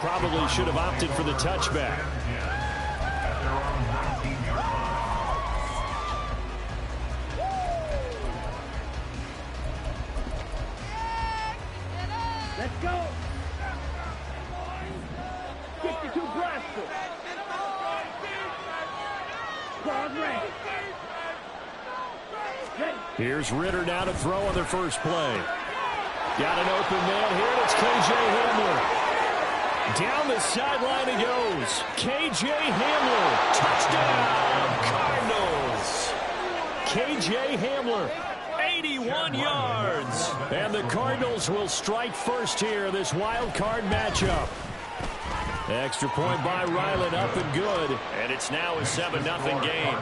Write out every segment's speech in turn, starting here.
probably should have opted for the touchback. Let's go. 62 Brasco. Ball ready. Here's Ritter now to throw on their first play. Got an open man here, and it's K.J. Hamler. Down the sideline he goes. K.J. Hamler. Touchdown, Cardinals. K.J. Hamler, 81 yards. And the Cardinals will strike first here, this wild card matchup. Extra point by Ryland, up and good. And it's now a 7-0 game.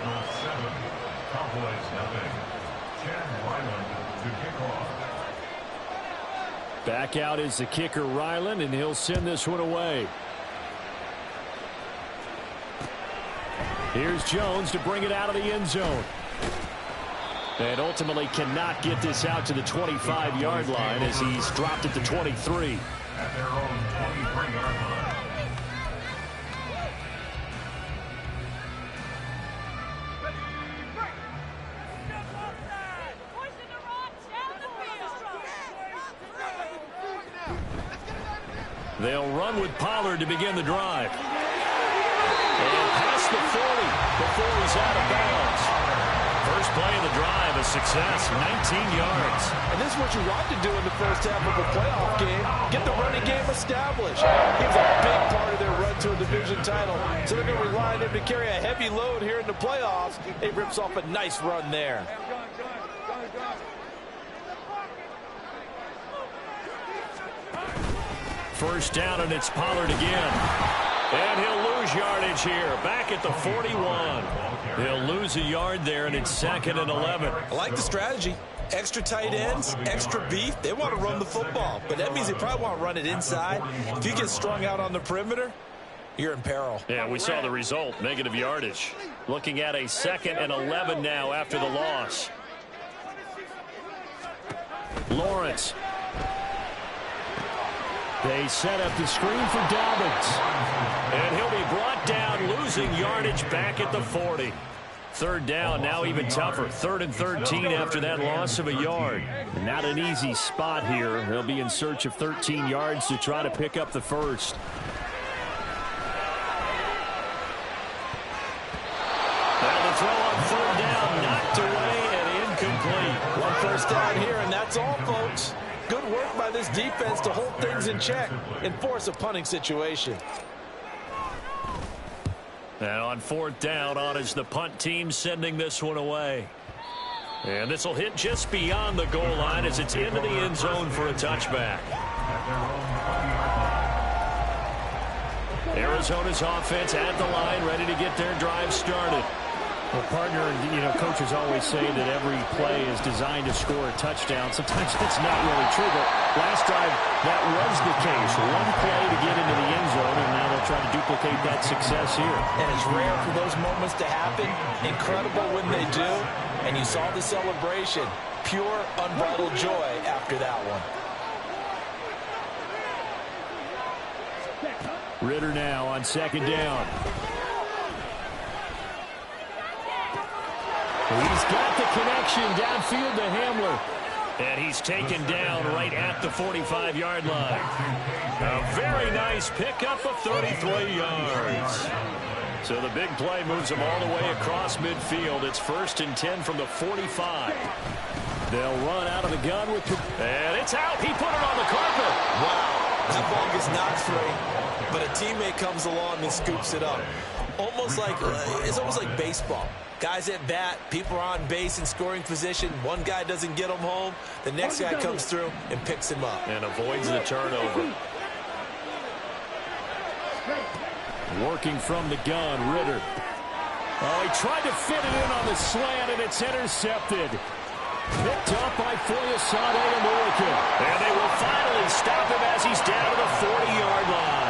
Back out is the kicker, Ryland, and he'll send this one away. Here's Jones to bring it out of the end zone. And ultimately cannot get this out to the 25-yard line as he's dropped it to 23. At their own 23-yard line. They'll run with Pollard to begin the drive. And past the 40 before he's out of bounds. First play of the drive, a success, 19 yards. And this is what you want to do in the first half of a playoff game. Get the running game established. He was a big part of their run to a division title. So they're going to rely on him to carry a heavy load here in the playoffs. He rips off a nice run there. First down, and it's Pollard again. And he'll lose yardage here, back at the 41. He'll lose a yard there, and it's 2nd and 11. I like the strategy. Extra tight ends, extra beef. They want to run the football, but that means they probably want to run it inside. If you get strung out on the perimeter, you're in peril. Yeah, we saw the result, negative yardage. Looking at a 2nd and 11 now after the loss. Lawrence. They set up the screen for Dobbins. And he'll be brought down, losing yardage back at the 40. Third down, now even tougher. 3rd and 13 after that loss of a yard. Not an easy spot here. They'll be in search of 13 yards to try to pick up the first. Now the throw on 3rd down, knocked away and incomplete. One first down here, and that's all, folks. Good work by this defense to hold things in check and force a punting situation. And on 4th down, on is the punt team sending this one away. And this will hit just beyond the goal line as it's into the end zone for a touchback. Arizona's offense at the line, ready to get their drive started. Well, partner, coaches always say that every play is designed to score a touchdown. Sometimes that's not really true, but last drive, that was the case. One play to get into the end zone, and now they'll try to duplicate that success here. And it's rare for those moments to happen. Incredible when they do. And you saw the celebration. Pure, unbridled joy after that one. Ritter now on 2nd down. He's got the connection downfield to Hamler. And he's taken down right at the 45-yard line. A very nice pickup of 33 yards. So the big play moves him all the way across midfield. It's 1st and 10 from the 45. They'll run out of the gun with and it's out. He put it on the carpet. Wow. That ball gets knocked free, but a teammate comes along and scoops it up. It's almost like baseball. Guys at bat, people are on base in scoring position. One guy doesn't get him home. The next guy comes through and picks him up. And avoids the turnover. Working from the gun, Ritter. Oh, he tried to fit it in on the slant, and it's intercepted. Picked up by Foyesade and Milliken. And they will finally stop him as he's down to the 40-yard line.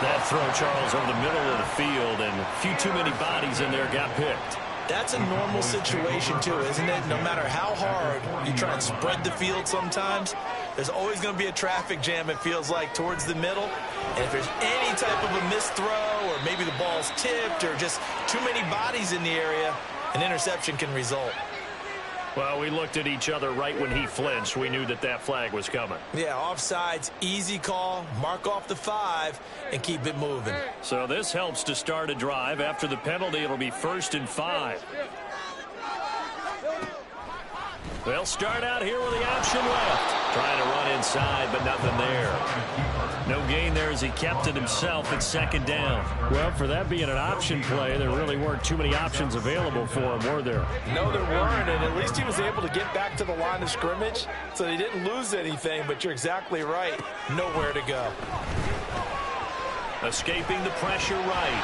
That throw, Charles, over the middle of the field, and a few too many bodies in there got picked. That's a normal situation, too, isn't it? No matter how hard you try and spread the field sometimes, there's always going to be a traffic jam, it feels like, towards the middle. And if there's any type of a missed throw or maybe the ball's tipped or just too many bodies in the area, an interception can result. Well, we looked at each other right when he flinched. We knew that flag was coming. Yeah, offsides, easy call, mark off the 5, and keep it moving. So this helps to start a drive. After the penalty, it'll be 1st and 5. They'll start out here with the option left. Trying to run inside, but nothing there. No gain there as he kept it himself at 2nd down. Well, for that being an option play, there really weren't too many options available for him, were there? No, there weren't, and at least he was able to get back to the line of scrimmage, so he didn't lose anything, but you're exactly right. Nowhere to go. Escaping the pressure right.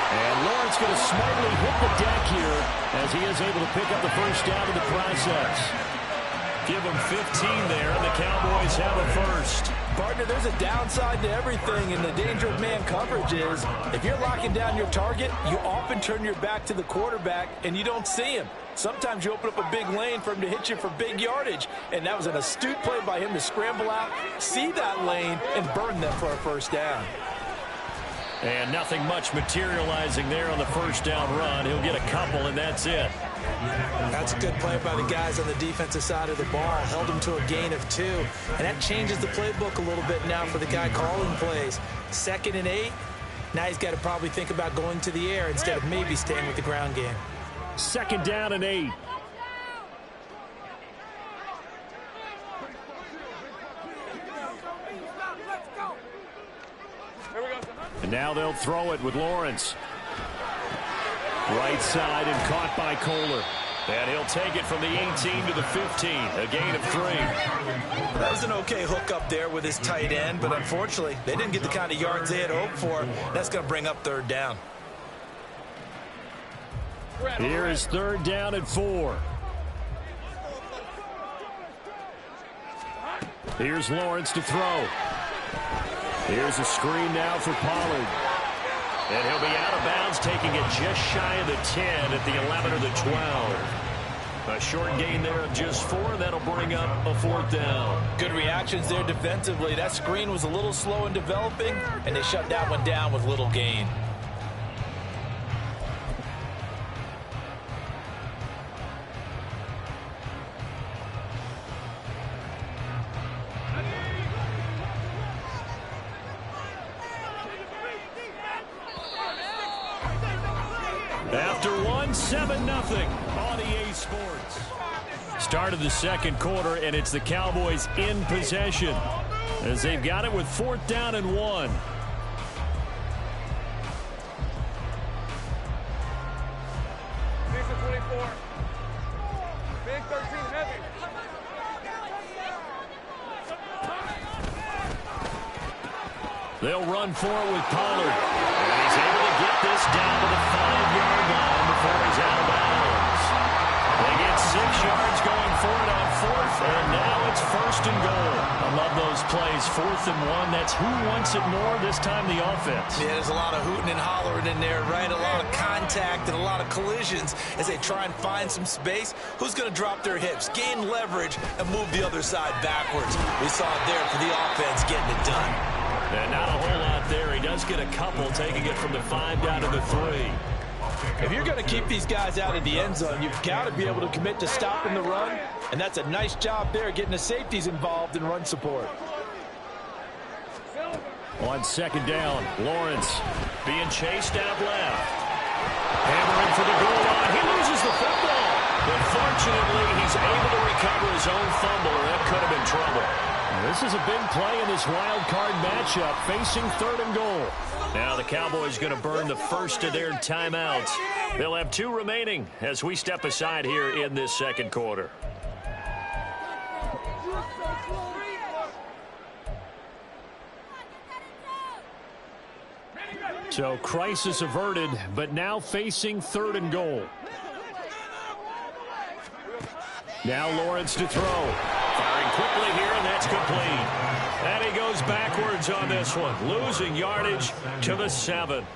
And Lawrence going to smartly hit the deck here as he is able to pick up the 1st down in the process. Give them 15 there, and the Cowboys have a 1st. Partner, there's a downside to everything, and the danger of man coverage is if you're locking down your target, you often turn your back to the quarterback, and you don't see him. Sometimes you open up a big lane for him to hit you for big yardage, and that was an astute play by him to scramble out, see that lane, and burn them for a 1st down. And nothing much materializing there on the 1st down run. He'll get a couple, and that's it. That's a good play by the guys on the defensive side of the ball. Held him to a gain of 2. And that changes the playbook a little bit now for the guy calling plays. 2nd and 8. Now he's got to probably think about going to the air instead of maybe staying with the ground game. 2nd down and 8. And now they'll throw it with Lawrence. Right side and caught by Kohler. And he'll take it from the 18 to the 15. A gain of 3. That was an okay hook up there with his tight end, but unfortunately, they didn't get the kind of yards they had hoped for. That's going to bring up 3rd down. Here is 3rd down and 4. Here's Lawrence to throw. Here's a screen now for Pollard. And he'll be out of bounds, taking it just shy of the 10 at the 11 or the 12. A short gain there of just 4. That'll bring up a 4th down. Good reactions there defensively. That screen was a little slow in developing, and they shut that one down with little gain. After 7-0 on EA Sports. Start of the 2nd quarter, and it's the Cowboys in possession as they've got it with 4th down and 1. They'll run for it with Pollard. And he's able to get this down to the 5-yard line before he's out of bounds. They get 6 yards going for it on 4th, and now it's 1st and goal. I love those plays. 4th and 1. That's who wants it more, this time the offense. Yeah, there's a lot of hooting and hollering in there, right? A lot of contact and a lot of collisions as they try and find some space. Who's going to drop their hips, gain leverage, and move the other side backwards? We saw it there for the offense getting it done. And not a whole lot there. He does get a couple, taking it from the 5 down to the 3. If you're going to keep these guys out of the end zone, you've got to be able to commit to stopping the run, and that's a nice job there, getting the safeties involved in run support. On 2nd down, Lawrence being chased out left. Hammering for the goal line. He loses the football. But fortunately, he's able to recover his own fumble, or that could have been trouble. This is a big play in this wild card matchup, facing 3rd and goal. Now the Cowboys going to burn the first of their timeouts. They'll have 2 remaining as we step aside here in this 2nd quarter. So crisis averted, but now facing 3rd and goal. Now Lawrence to throw. Firing quickly here, and that's complete. And he goes backwards on this one, losing yardage to the 7.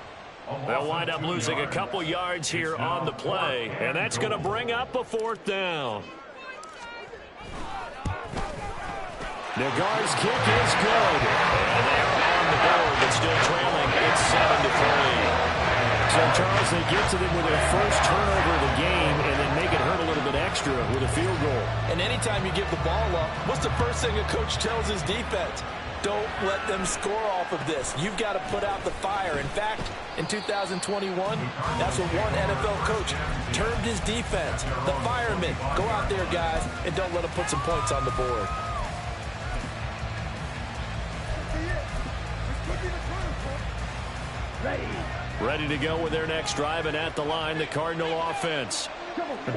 They'll wind up losing a couple yards here on the play, and that's going to bring up a 4th down. Nagar's kick is good. And they are on the board, but still trailing. It's 7-3. So, Charles, they get to them with their first turnover of the game and then make it hurt a little bit extra with a field goal. And anytime you give the ball up, what's the first thing a coach tells his defense? Don't let them score off of this. You've got to put out the fire. In fact, in 2021, that's what one NFL coach termed his defense. The firemen. Go out there, guys, and don't let them put some points on the board. Ready to go with their next drive, and at the line, the Cardinal offense.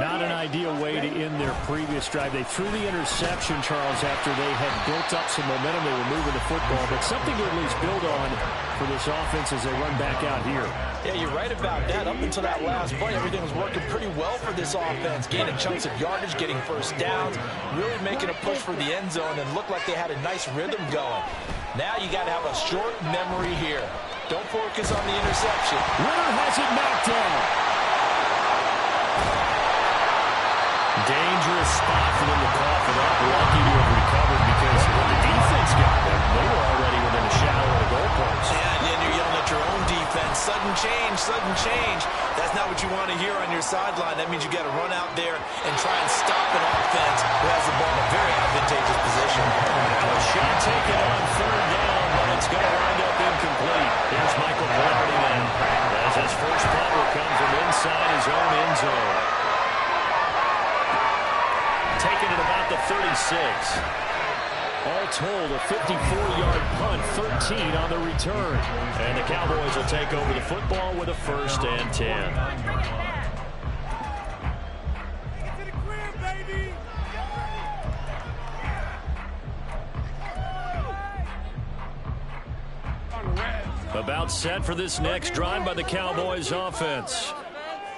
Not an ideal way to end their previous drive. They threw the interception, Charles, after they had built up some momentum. They were moving the football, but something to at least build on for this offense as they run back out here. Yeah, you're right about that. Up until that last play, everything was working pretty well for this offense. Gaining chunks of yardage, getting first downs, really making a push for the end zone, and looked like they had a nice rhythm going. Now you got to have a short memory here. Don't focus on the interception. Winner has it knocked down. Dangerous spot for them to cough it up. Lucky to have recovered because when the defense got them, they were already within a shadow of the goalpost. Yeah, and you're yelling at your own defense. Sudden change, sudden change. That's not what you want to hear on your sideline. That means you got to run out there and try and stop an offense who has the ball in a very advantageous position. Now a shot taken on 3rd down, but it's going to wind up incomplete. Here's Michael Clarity then, as his first punt will come from inside his own end zone. Taken at about the 36. All told, a 54-yard punt, 13 on the return. And the Cowboys will take over the football with a 1st and 10. About set for this next drive by the Cowboys offense.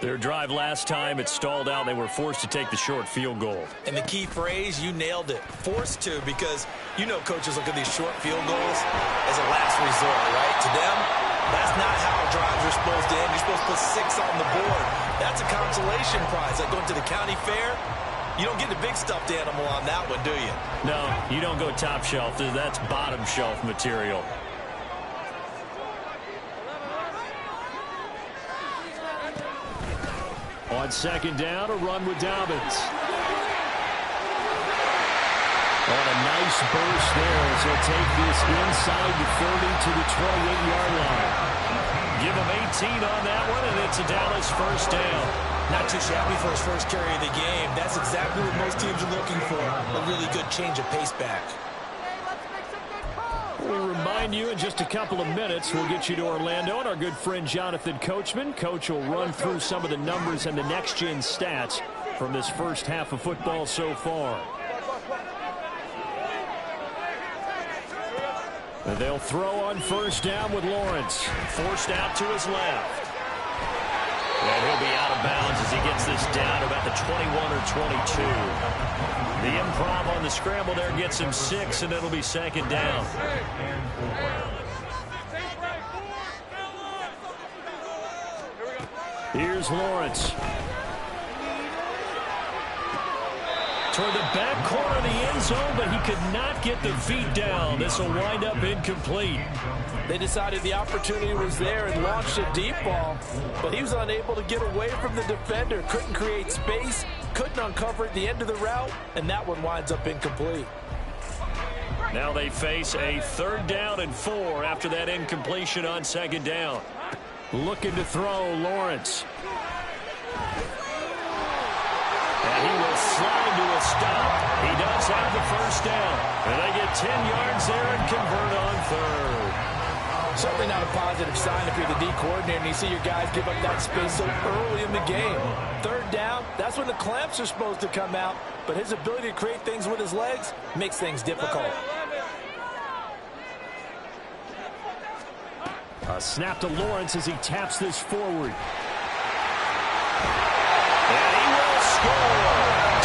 Their drive last time, it stalled out. They were forced to take the short field goal. And the key phrase, you nailed it. Forced to, because you know coaches look at these short field goals as a last resort, right? To them, that's not how drives are supposed to end. You're supposed to put 6 on the board. That's a consolation prize. Like going to the county fair, you don't get the big stuffed animal on that one, do you? No, you don't go top shelf. That's bottom shelf material. On 2nd down, a run with Dobbins. On a nice burst there as he'll take this inside the 30 to the 28-yard line. Give him 18 on that one, and it's a Dallas 1st down. Not too shabby for his first carry of the game. That's exactly what most teams are looking for. A really good change of pace back. We'll remind you in just a couple of minutes, we'll get you to Orlando and our good friend Jonathan Coachman. Coach will run through some of the numbers and the next-gen stats from this first half of football so far. And they'll throw on 1st down with Lawrence. Forced out to his left. And he'll be out of bounds as he gets this down about the 21 or 22. The improv on the scramble there gets him 6, and it'll be 2nd down. Here's Lawrence. Toward the back corner of the end zone, but he could not get the feet down. This will wind up incomplete. They decided the opportunity was there and launched a deep ball, but he was unable to get away from the defender. Couldn't create space, couldn't uncover the end of the route, and that one winds up incomplete. Now they face a 3rd down and 4 after that incompletion on 2nd down. Looking to throw, Lawrence. And he will slide to a stop. He does have the 1st down. And they get 10 yards there and convert on 3rd. Certainly not a positive sign if you're the D coordinator and you see your guys give up that space so early in the game. 3rd down, that's when the clamps are supposed to come out. But his ability to create things with his legs makes things difficult. A snap to Lawrence as he taps this forward. And he will score.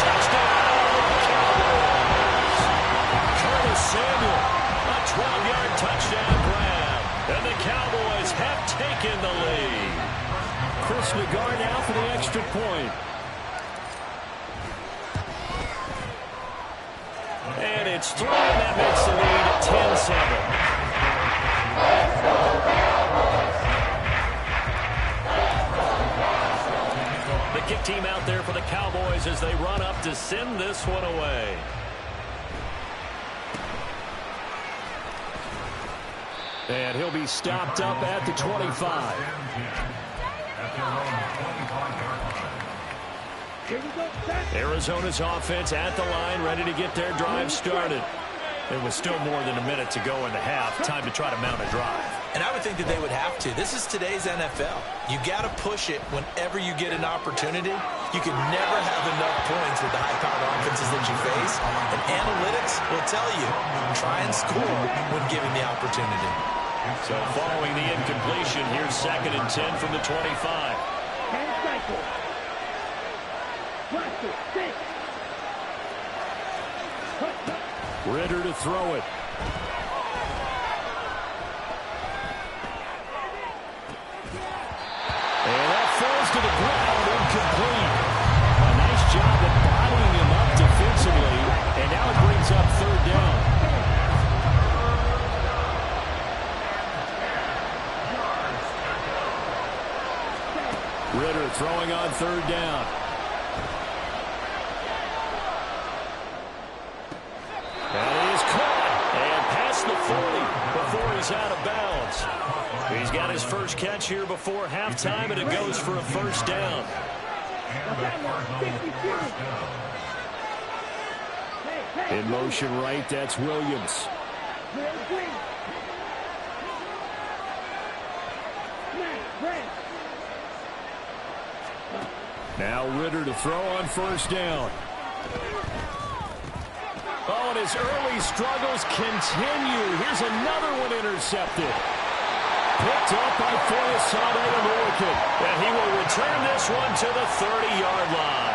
Touchdown, Cowboys. Curtis Samuel, a 12-yard touchdown grab. And the Cowboys have taken the lead. point. And it's 3, and that makes the lead 10-7. The kick team out there for the Cowboys as they run up to send this one away. And he'll be stopped up at the 25. Arizona's offense at the line, ready to get their drive started. There was still more than a minute to go in the half. Time to try to mount a drive. And I would think that they would have to. This is today's NFL. You got to push it whenever you get an opportunity. You can never have enough points with the high-powered offenses that you face. And analytics will tell you, try and score when given the opportunity. So following the incompletion, here's 2nd and 10 from the 25. Ritter to throw it. And that falls to the ground, incomplete. A nice job at bottling him up defensively, and now it brings up 3rd down. Ritter throwing on 3rd down. That is caught and past the 40 before he's out of bounds. He's got his first catch here before halftime, and it goes for a 1st down. In motion right, that's Williams. Now Ritter to throw on 1st down. Oh, and his early struggles continue. Here's another one intercepted. Picked up by Foyesade American. And he will return this one to the 30-yard line.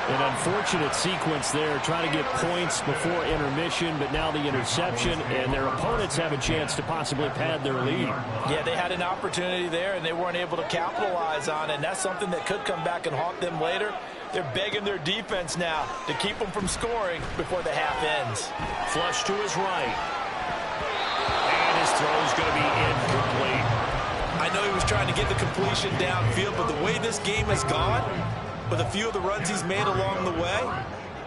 An unfortunate sequence there, trying to get points before intermission, but now the interception, and their opponents have a chance to possibly pad their lead. Yeah, they had an opportunity there, and they weren't able to capitalize on it, and that's something that could come back and haunt them later. They're begging their defense now to keep them from scoring before the half ends. Flush to his right. And his throw's going to be incomplete. I know he was trying to get the completion downfield, but the way this game has gone, with a few of the runs he's made along the way,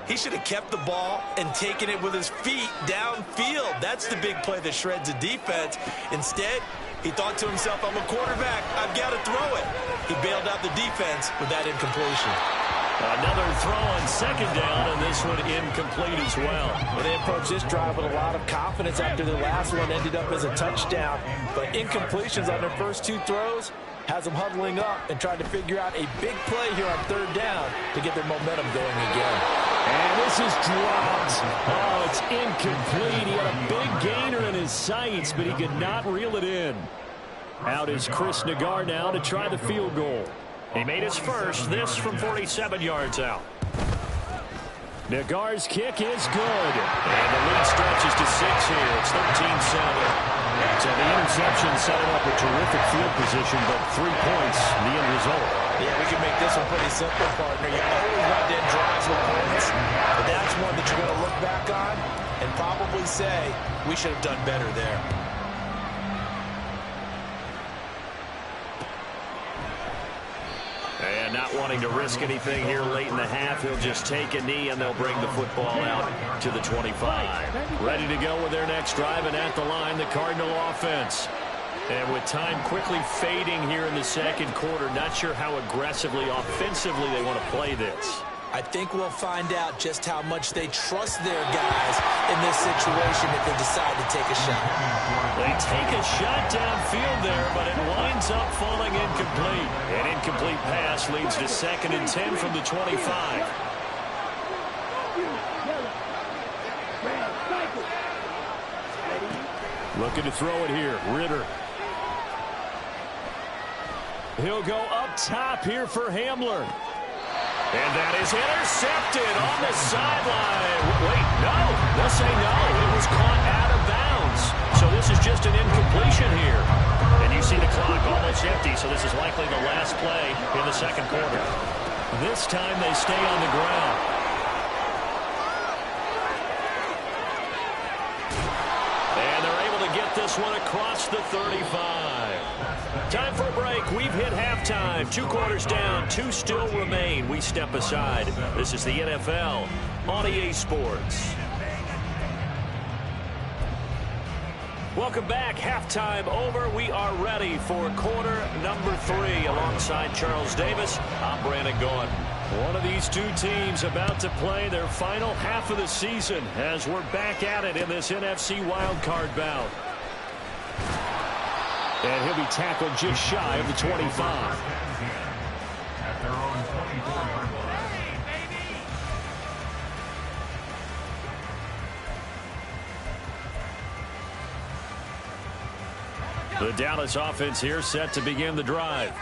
he should have kept the ball and taken it with his feet downfield. That's the big play that shreds a defense. Instead, he thought to himself, I'm a quarterback, I've got to throw it. He bailed out the defense with that incompletion. Another throw on 2nd down, and this one incomplete as well. Well, they approached this drive with a lot of confidence after their last one ended up as a touchdown. But incompletions on their first 2 throws has them huddling up and trying to figure out a big play here on 3rd down to get their momentum going again. And this is dropped. Oh, it's incomplete. He had a big gainer in his sights, but he could not reel it in. Out is Chris Nagar now to try the field goal. He made his first, this from 47 yards out. Nagar's kick is good. And the lead stretches to 6 here. It's 13-7. So the interception set him up a terrific field position, but 3 points, the end result. Yeah, we can make this one pretty simple, partner. You always want to end drives with points, but that's one that you're going to look back on and probably say, we should have done better there. And not wanting to risk anything here late in the half, he'll just take a knee, and they'll bring the football out to the 25. Ready to go with their next drive, and at the line, the Cardinal offense. And with time quickly fading here in the 2nd quarter, not sure how aggressively, offensively they want to play this. I think we'll find out just how much they trust their guys in this situation if they decide to take a shot. They take a shot downfield there, but it winds up falling incomplete. An incomplete pass leads to 2nd and 10 from the 25. Looking to throw it here, Ritter. He'll go up top here for Hamler. And that is intercepted on the sideline. Wait, no. They'll say no. It was caught out of bounds. So this is just an incompletion here. And you see the clock almost Timeout's empty, so this is likely the last play in the second quarter. This time they stay on the ground. And they're able to get this one across the 35. Time for a break. We've hit halftime. 2 quarters down. 2 still remain. We step aside. This is the NFL on EA Sports. Welcome back. Halftime over. We are ready for quarter number 3. Alongside Charles Davis, I'm Brandon Gordon. One of these two teams about to play their final half of the season as we're back at it in this NFC wildcard bout. And he'll be tackled just shy of the 25. At their own 24-yard line. The Dallas offense here set to begin the drive.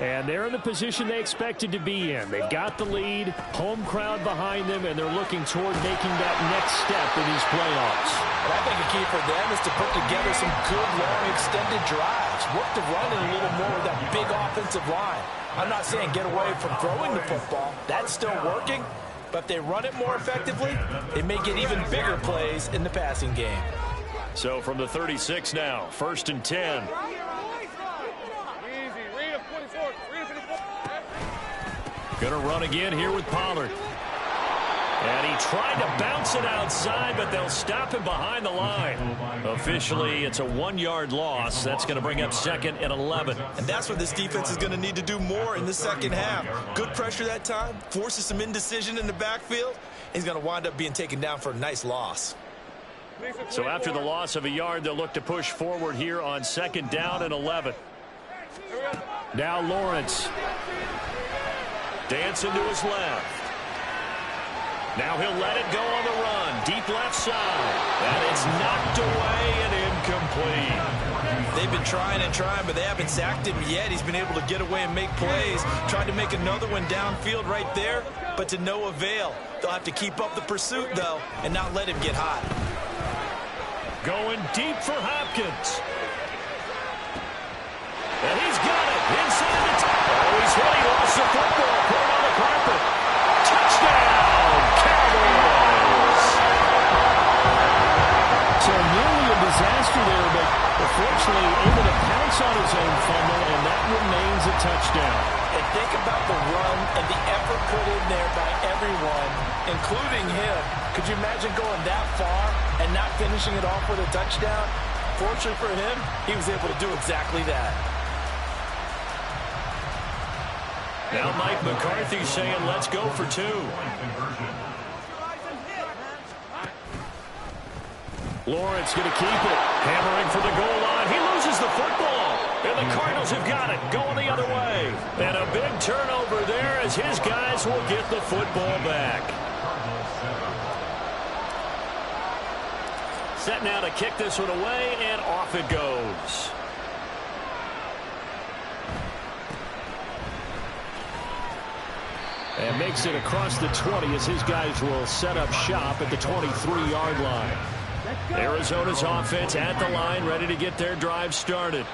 And they're in the position they expected to be in. They've got the lead, home crowd behind them, and they're looking toward making that next step in these playoffs. And I think a key for them is to put together some good, long, extended drives. Work the run in a little more with that big offensive line. I'm not saying get away from throwing the football. That's still working. But if they run it more effectively, they may get even bigger plays in the passing game. So from the 36 now, 1st and 10. Going to run again here with Pollard. And he tried to bounce it outside, but they'll stop him behind the line. Officially, it's a 1-yard loss. That's going to bring up 2nd and 11. And that's what this defense is going to need to do more in the second half. Good pressure that time, forces some indecision in the backfield. He's going to wind up being taken down for a nice loss. So after the loss of a yard, they'll look to push forward here on 2nd down and 11. Now Lawrence. Dancing to his left. Now he'll let it go on the run. Deep left side. And it's knocked away and incomplete. They've been trying and trying, but they haven't sacked him yet. He's been able to get away and make plays. Tried to make another one downfield right there, but to no avail. They'll have to keep up the pursuit, though, and not let him get hot. Going deep for Hopkins. And he's got it inside the top. Oh, he's hit. He lost the football. Put it on the carpet. Touchdown, Cowboys. So nearly a disaster there, but unfortunately able to pounce on his own fumble, and that remains a touchdown. And think about the run and the effort put in there by everyone, including him. Could you imagine going that far and not finishing it off with a touchdown? Fortunately for him, he was able to do exactly that. Now Mike McCarthy saying, let's go for 2. Lawrence going to keep it. Hammering for the goal line. He loses the football. And the Cardinals have got it. Going the other way. And a big turnover there as his guys will get the football back. Set now to kick this one away, and off it goes. And makes it across the 20 as his guys will set up shop at the 23-yard line. Arizona's offense at the line, ready to get their drive started.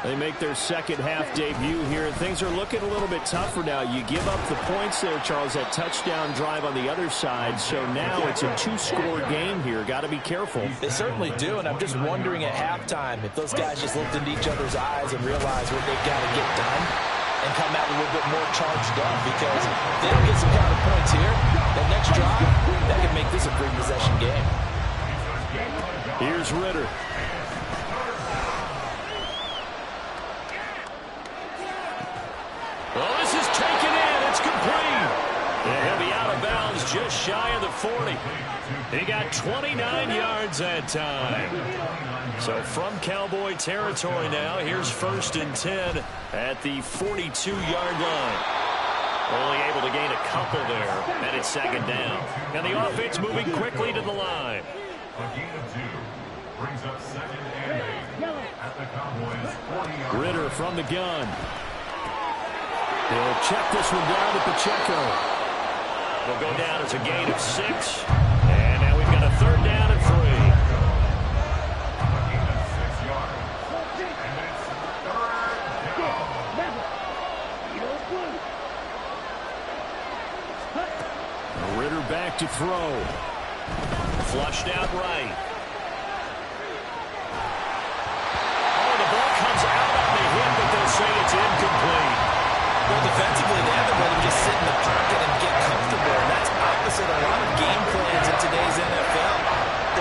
They make their second half debut here, and things are looking a little bit tougher now. You give up the points there, Charles, that touchdown drive on the other side. So now it's a 2-score game here. Got to be careful. They certainly do, and I'm just wondering at halftime if those guys just looked into each other's eyes and realized what they've got to get done and come out a little bit more charged up, because if they don't get some kind of points here, that next drive, that could make this a 3-possession game. Here's Ritter. Well, this is taken in. It's complete. And he'll be out of bounds just shy of the 40. He got 29 yards that time. So from Cowboy territory now, here's 1st and 10 at the 42-yard line. Only able to gain a couple there, and it's 2nd down. And the offense moving quickly to the line. A gain of 2 brings up 2nd and 8 at the Cowboys' 40-yard line. Ritter from the gun. He'll check this one down to Pacheco. Will go down as a gain of 6. And now we've got a 3rd down and 3. A gain of 6 yards. And it's 3rd down. throw. Flushed out right. Oh, the ball comes out on the hit, but they'll say it's incomplete. Well, defensively, they haven't let him just sit in the pocket and get comfortable. And that's opposite a lot of game plans in today's NFL.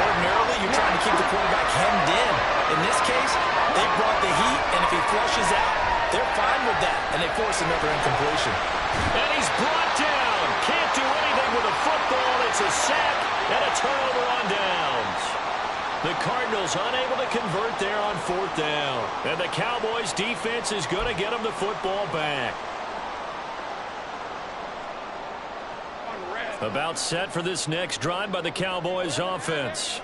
Ordinarily, you're trying to keep the quarterback hemmed in. In this case, they brought the heat, and if he flushes out, they're fine with that, and they force another incompletion. And he's brought down. Can't do anything with a football. It's a sack and a turnover on downs. The Cardinals unable to convert there on 4th down. And the Cowboys defense is going to get them the football back. About set for this next drive by the Cowboys offense.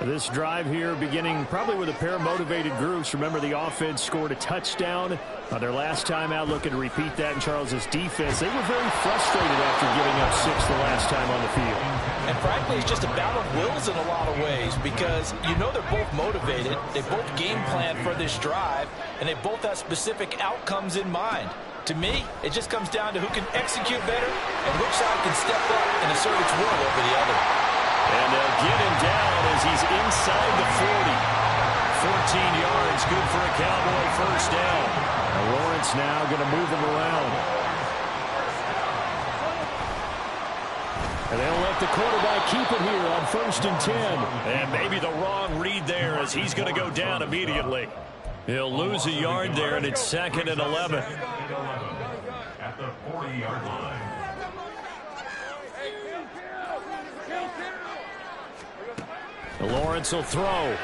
This drive here beginning probably with a pair of motivated groups. Remember, the offense scored a touchdown on their last time out, looking to repeat that in Charles's defense. They were very frustrated after giving up 6 the last time on the field. And frankly, it's just a battle of wills in a lot of ways because you know they're both motivated, they both game plan for this drive, and they both have specific outcomes in mind. To me, it just comes down to who can execute better and which side can step up and assert its will over the other. And they'll get him down as he's inside the 40. 14 yards, good for a Cowboy first down. Now Lawrence now going to move him around. And they'll let the quarterback keep it here on 1st and 10. And maybe the wrong read there as he's going to go down immediately. He'll lose a yard there, and it's 2nd and 11. At the 40-yard line. Lawrence will throw.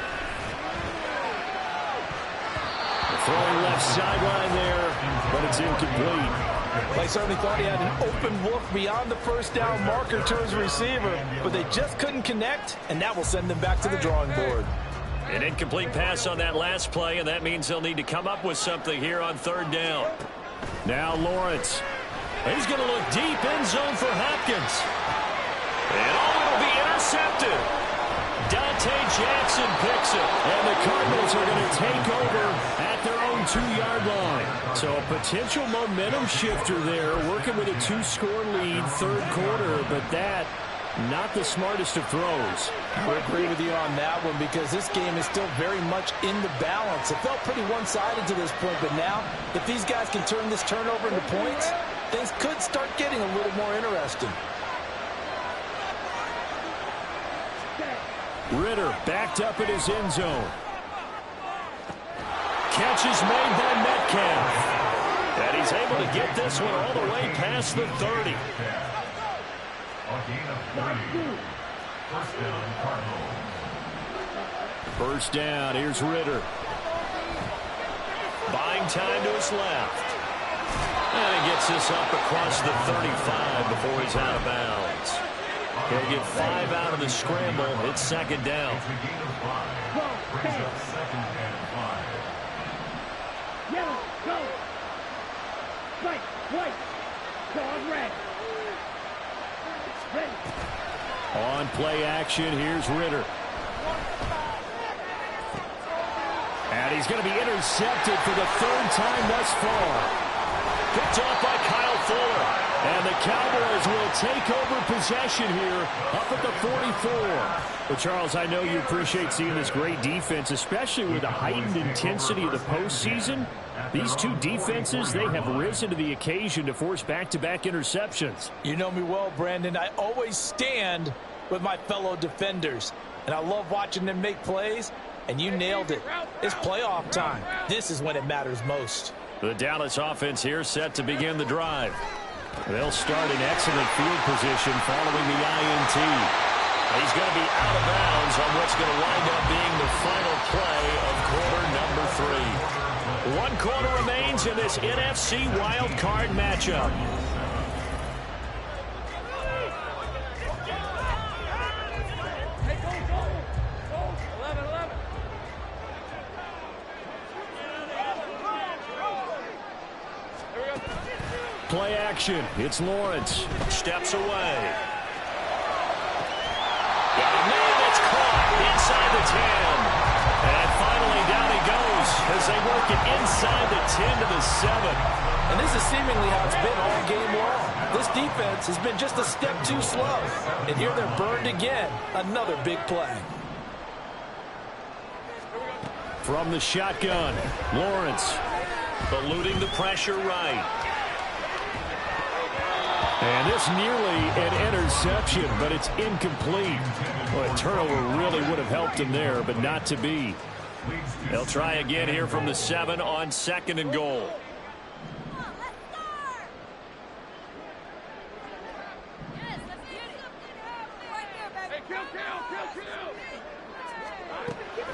Throwing left sideline there, but it's incomplete. They certainly thought he had an open look beyond the first down marker to his receiver, but they just couldn't connect, and that will send them back to the drawing board. An incomplete pass on that last play, and that means they'll need to come up with something here on 3rd down. Now Lawrence. He's going to look deep, end zone for Hopkins. And it'll be intercepted. Dante Jackson picks it. And the Cardinals are going to take over at their own 2-yard line. So a potential momentum shifter there, working with a 2-score lead, 3rd quarter, but that not the smartest of throws. I would agree with you on that one because this game is still very much in the balance. It felt pretty one-sided to this point, but now if these guys can turn this turnover into points, things could start getting a little more interesting. Ritter backed up in his end zone. Catch is made by Metcalf. And he's able to get this one all the way past the 30. A gain of 3. First down, Cardinals. First down, here's Ritter. Buying time to his left. And he gets this up across the 35 before he's out of bounds. He'll get 5 out of the scramble. It's 2nd down. It's a gain of 5. Brings up 2nd and 5. Yellow, go. Right, white. Dog red. Ready. On play action, here's Ritter. And he's going to be intercepted for the 3rd time thus far. Picked off by Kyle Fuller. And the Cowboys will take over possession here up at the 44. Well, Charles, I know you appreciate seeing this great defense, especially with the heightened intensity of the postseason. These two defenses, they have risen to the occasion to force back-to-back interceptions. You know me well, Brandon. I always stand with my fellow defenders, and I love watching them make plays, and you nailed it. It's playoff time. This is when it matters most. The Dallas offense here set to begin the drive. They'll start in excellent field position following the INT. He's going to be out of bounds on what's going to wind up being the final play of quarter number 3. 1 quarter remains in this NFC wild card matchup. Play action. It's Lawrence. Steps away. Got a man that's caught inside the 10. And finally down he goes as they work it inside the 10 to the 7. And this is seemingly how it's been all game long. This defense has been just a step too slow. And here they're burned again. Another big play. From the shotgun, Lawrence. Eluding the pressure right. And this nearly an interception, but it's incomplete. Well, a turnover really would have helped him there, but not to be. They'll try again here from the 7 on 2nd and goal.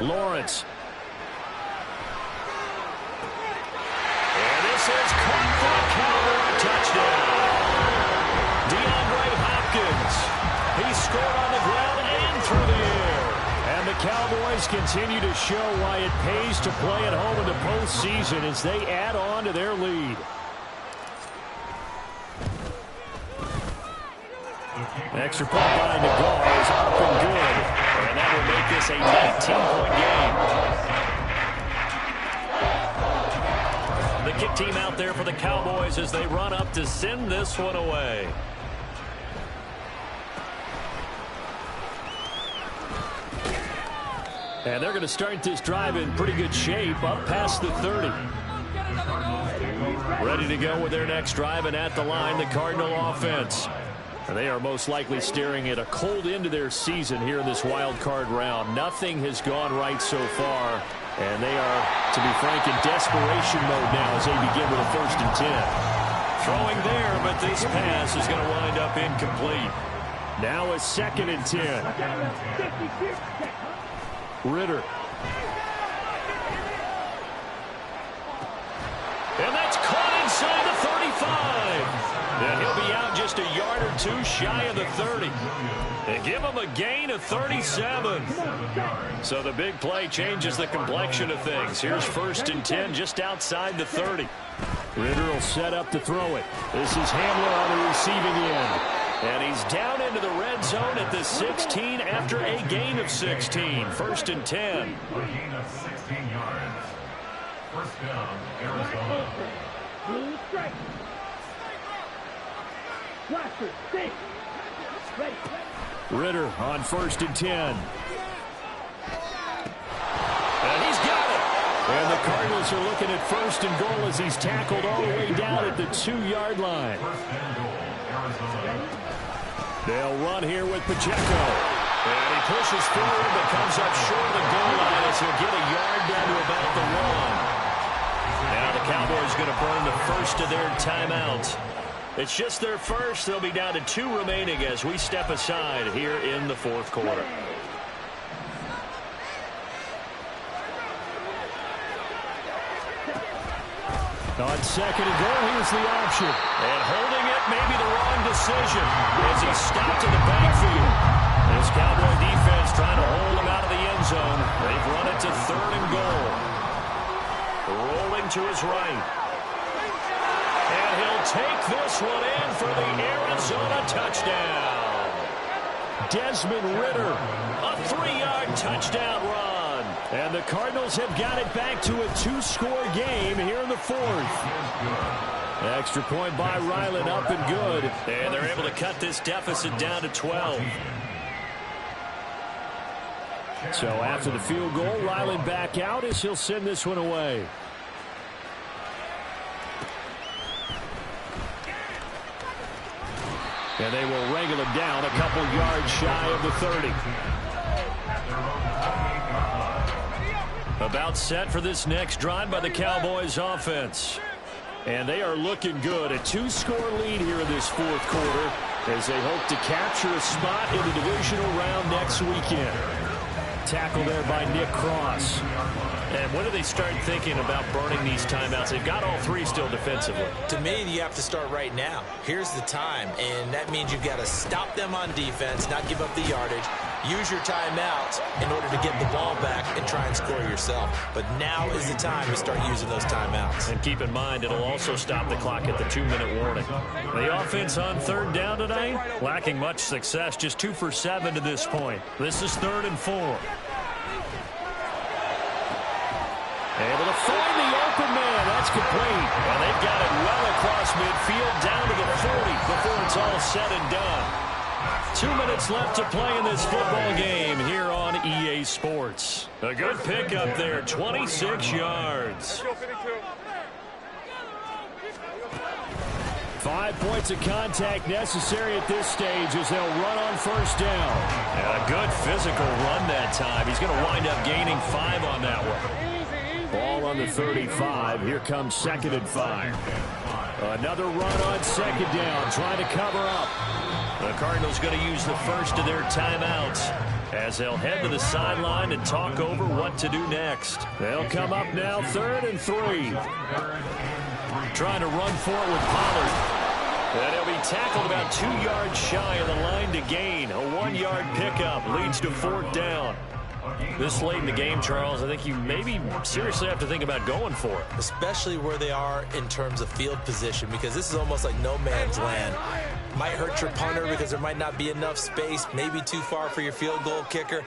Lawrence. And this is caught for a Cowboy touchdown. DeAndre Hopkins. He scored on the ground and through the air. And the Cowboys continue to show why it pays to play at home in the postseason as they add on to their lead. Extra point line to go is up and good. And that will make this a 19-point game. The kick team out there for the Cowboys as they run up to send this one away. And they're going to start this drive in pretty good shape, up past the 30. Ready to go with their next drive, and at the line, the Cardinal offense. And they are most likely staring at a cold end to their season here in this wild card round. Nothing has gone right so far, and they are, to be frank, in desperation mode now as they begin with a 1st and 10. Throwing there, but this pass is going to wind up incomplete. Now a 2nd and 10. Ritter. And that's caught inside the 35. And he'll be out just a yard or two shy of the 30. They give him a gain of 37. So the big play changes the complexion of things. Here's 1st and 10 just outside the 30. Ritter will set up to throw it. This is Hamler on the receiving end. And he's down into the red zone at the 16 after a gain of 16. 1st and 10. A gain of 16 yards. 1st down, Arizona. Blue strike. Watcher, six. Ready. Ritter on 1st and 10. And he's got it. And the Cardinals are looking at 1st and goal as he's tackled all the way down at the 2-yard line. 1st and goal, Arizona. They'll run here with Pacheco. And he pushes forward but comes up short of the goal line as he'll get a yard down to about the 1. Now the Cowboys going to burn the first of their timeouts. It's just their first. They'll be down to 2 remaining as we step aside here in the 4th quarter. On 2nd and goal, here's the option. And holding it may be the wrong decision as he's stopped in the backfield. This Cowboy defense trying to hold him out of the end zone. They've run it to 3rd and goal. Rolling to his right. And he'll take this one in for the Arizona touchdown. Desmond Ritter, a 3-yard touchdown run. And the Cardinals have got it back to a 2-score game here in the 4th. Extra point by Ryland, up and good. And they're able to cut this deficit down to 12. So after the field goal, Ryland back out as he'll send this one away. And they will wrangle him down a couple yards shy of the 30. About set for this next drive by the Cowboys offense. And they are looking good. A 2-score lead here in this 4th quarter as they hope to capture a spot in the divisional round next weekend. Tackle there by Nick Cross. And when do they start thinking about burning these timeouts? They've got all 3 still defensively. To me, you have to start right now. Here's the time, and that means you've got to stop them on defense, not give up the yardage, use your timeouts in order to get the ball back and try and score yourself. But now is the time to start using those timeouts. And keep in mind, it'll also stop the clock at the 2-minute warning. The offense on 3rd down tonight, lacking much success, just 2 for 7 to this point. This is 3rd and 4. Able to find the open man. That's That's complete. Well, they've got it well across midfield, down to the 40 before it's all said and done. 2 minutes left to play in this football game here on EA Sports. A good pickup there, 26 yards. 5 points of contact necessary at this stage as they'll run on first down. And a good physical run that time. He's going to wind up gaining 5 on that one. Ball on the 35. Here comes 2nd and 5. Another run on 2nd down, trying to cover up. The Cardinals going to use the first of their timeouts as they'll head to the sideline and talk over what to do next. They'll come up now 3rd and 3. Trying to run for it with Pollard. And he'll be tackled about 2 yards shy of the line to gain. A 1-yard pickup leads to 4th down. This late in the game, Charles, I think you maybe seriously have to think about going for it. Especially where they are in terms of field position, because this is almost like no man's land. Might hurt your punter because there might not be enough space, maybe too far for your field goal kicker.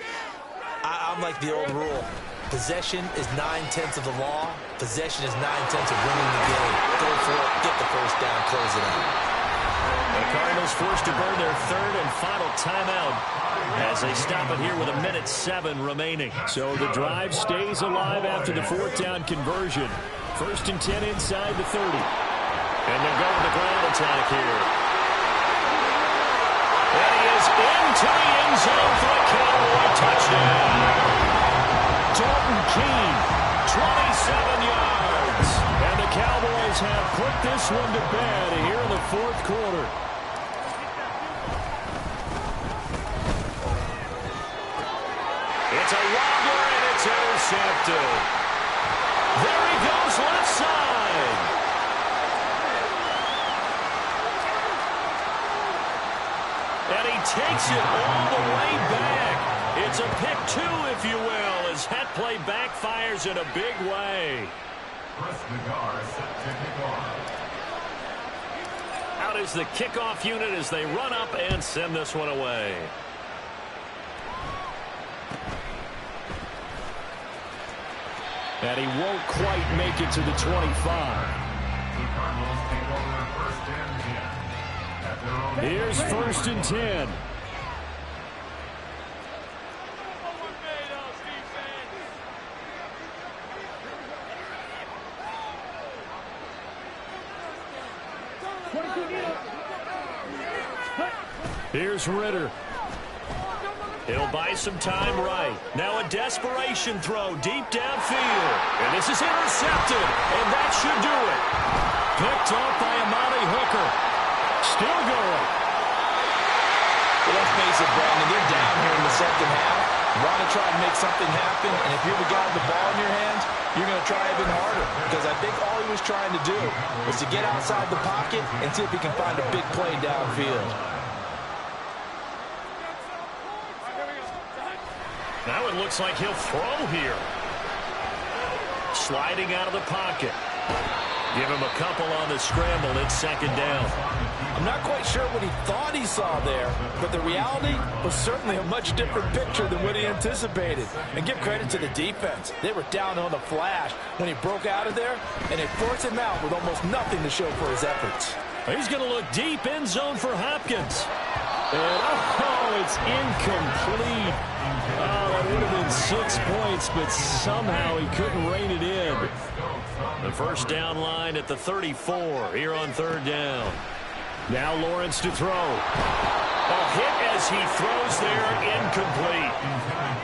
I'm like the old rule. Possession is 9/10 of the law. Possession is 9/10 of winning the game. Go for it, get the first down, close it out. The Cardinals forced to burn their 3rd and final timeout as they stop it here with 1:07 remaining. So the drive stays alive after the 4th down conversion. 1st and 10 inside the 30. And they'll go with the ground attack here. And he is into the end zone for a Cowboy touchdown. Dalton Keene, 27 yards. And the Cowboys have put this one to bed here in the 4th quarter. It's a wobbler, and it's intercepted. There he goes left side. And he takes it all the way back. It's a pick 2, if you will, as that play backfires in a big way. Out is the kickoff unit as they run up and send this one away. And he won't quite make it to the 25. Here's 1st and 10. Here's Ritter. He'll buy some time right. Now a desperation throw deep downfield. And this is intercepted. And that should do it. Picked off by Amani Hooker. Still going. Well, let's face it, Brandon, they're down here in the 2nd half. You want to try and make something happen, and if you're the guy with the ball in your hands, you're going to try even harder, because I think all he was trying to do was to get outside the pocket and see if he can find a big play downfield. Now it looks like he'll throw here. Sliding out of the pocket. Give him a couple on the scramble. It's 2nd down. I'm not quite sure what he thought he saw there, but the reality was certainly a much different picture than what he anticipated. And give credit to the defense. They were down on the flash when he broke out of there, and they forced him out with almost nothing to show for his efforts. He's going to look deep end zone for Hopkins. And it's incomplete. Oh, that would have been 6 points, but somehow he couldn't rein it in. The first down line at the 34 here on 3rd down. Now Lawrence to throw. A hit as he throws there, incomplete.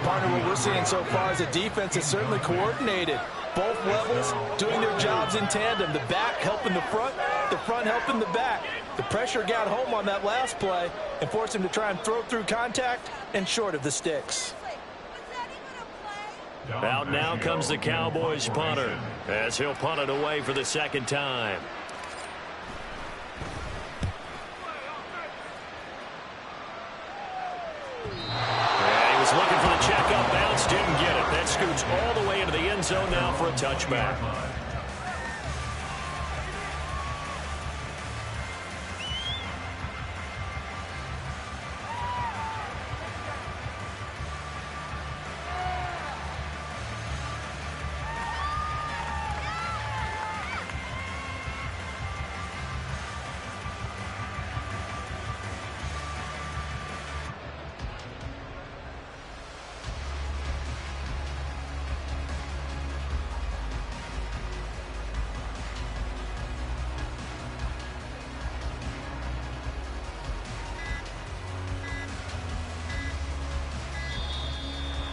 Partner, what we're seeing so far is the defense is certainly coordinated. Both levels doing their jobs in tandem. The back helping the front helping the back. The pressure got home on that last play and forced him to try and throw through contact and short of the sticks. Out now comes the Cowboys punter as he'll punt it away for the 2nd time. And he was looking for the checkup bounce, didn't get it. That scoots all the way into the end zone now for a touchback.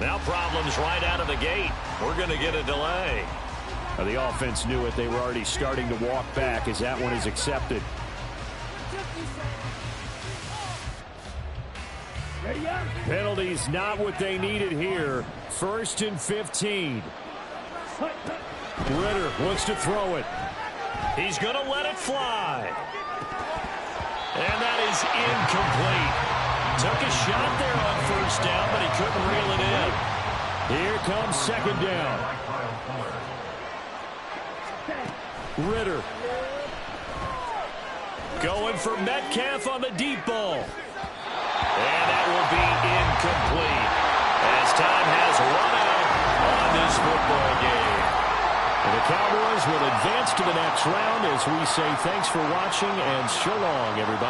Now problems right out of the gate. We're going to get a delay. Now, the offense knew it. They were already starting to walk back as that one is accepted. Ready up. Penalties not what they needed here. 1st and 15. Ritter wants to throw it. He's going to let it fly. And that is incomplete. Took a shot there on 1st down, but he couldn't reel it in. Here comes 2nd down. Ritter. Going for Metcalf on the deep ball. And that will be incomplete as time has run out on this football game. And the Cowboys will advance to the next round as we say thanks for watching and so long, everybody.